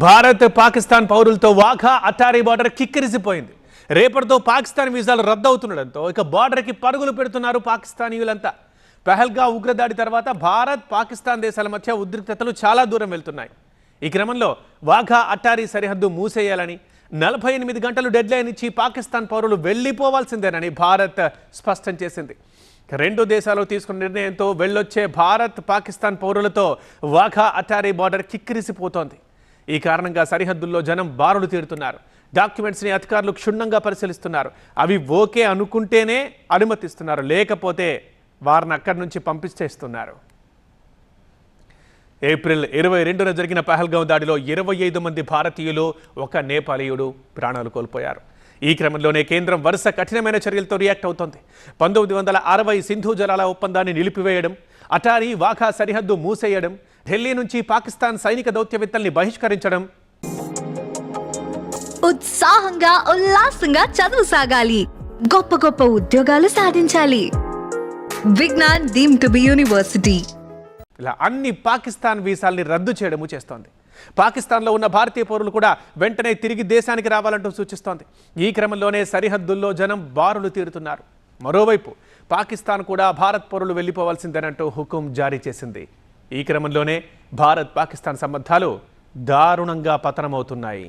Bharat Pakistan పౌరులతో Wagah Attari border కిక్కిరిసిపోయింది. రేపటితో పాకిస్తాన్ వీసాలు రద్దవుతుండడంతో ఇక బార్డర్కి పరుగులు పెడుతున్నారు పాకిస్తానీయులంతా. పహల్గామ్ ఉగ్రదాడి తర్వాత భారత్ పాకిస్తాన్ దేశాల మధ్య ఉద్రిక్తతలు చాలా దూరం వెళ్తున్నాయి. ఈ క్రమంలో వాఘా అటారీ సరిహద్దు మూసేయాలని 48 గంటలు డెడ్లైన్ ఇచ్చి పాకిస్తాన్ పౌరులు వెళ్లిపోవాల్సిందేనని భారత్ స్పష్టం చేసింది. రెండు దేశాలు తీసుకున్న నిర్ణయంతో వెళ్ళొచ్చే భారత్ పాకిస్తాన్ పౌరులతో వాఘా అటారీ బార్డర్ కిక్కిరిసిపోతోంది. ఈ కారణంగా సరిహద్దుల్లో జనం బారులు తీరుతున్నారు. డాక్యుమెంట్స్ని అధికారులు క్షుణ్ణంగా పరిశీలిస్తున్నారు. అవి ఓకే అనుకుంటేనే అనుమతిస్తున్నారు, లేకపోతే వారిని అక్కడి నుంచి పంపించేస్తున్నారు. ఏప్రిల్ 22న జరిగిన పహల్గామ్ దాడిలో 25 మంది భారతీయులు, ఒక నేపాలీయుడు ప్రాణాలు కోల్పోయారు. ఈ క్రమంలోనే కేంద్రం వరుస కఠినమైన చర్యలతో రియాక్ట్ అవుతోంది. 1960 సింధు జలాల ఒప్పందాన్ని నిలిపివేయడం, అటారీ వాఘా సరిహద్దు మూసేయడం, ఢిల్లీ నుంచి పాకిస్తాన్ సైనిక దౌత్యవేత్తల్ని బహిష్కరించడం. ఉత్సాహంగా ఉల్లాసంగా చదువు సాగాలి, గొప్ప గొప్ప ఉద్యోగాలు సాధించాలి. Vignan deemed to be university ఇలా అన్ని పాకిస్తాన్ వీసాల్ని రద్దు చేయడము చేస్తోంది. పాకిస్తాన్లో ఉన్న భారతీయ పౌరులు కూడా వెంటనే తిరిగి దేశానికి రావాలంటూ సూచిస్తోంది. ఈ క్రమంలోనే సరిహద్దుల్లో జనం బారులు తీరుతున్నారు. మరోవైపు పాకిస్తాన్ కూడా భారత్ పౌరులు వెళ్లిపోవాల్సిందేనంటూ హుకుం జారీ చేసింది. ఈ క్రమంలోనే భారత్ పాకిస్తాన్ సంబంధాలు దారుణంగా పతనమవుతున్నాయి.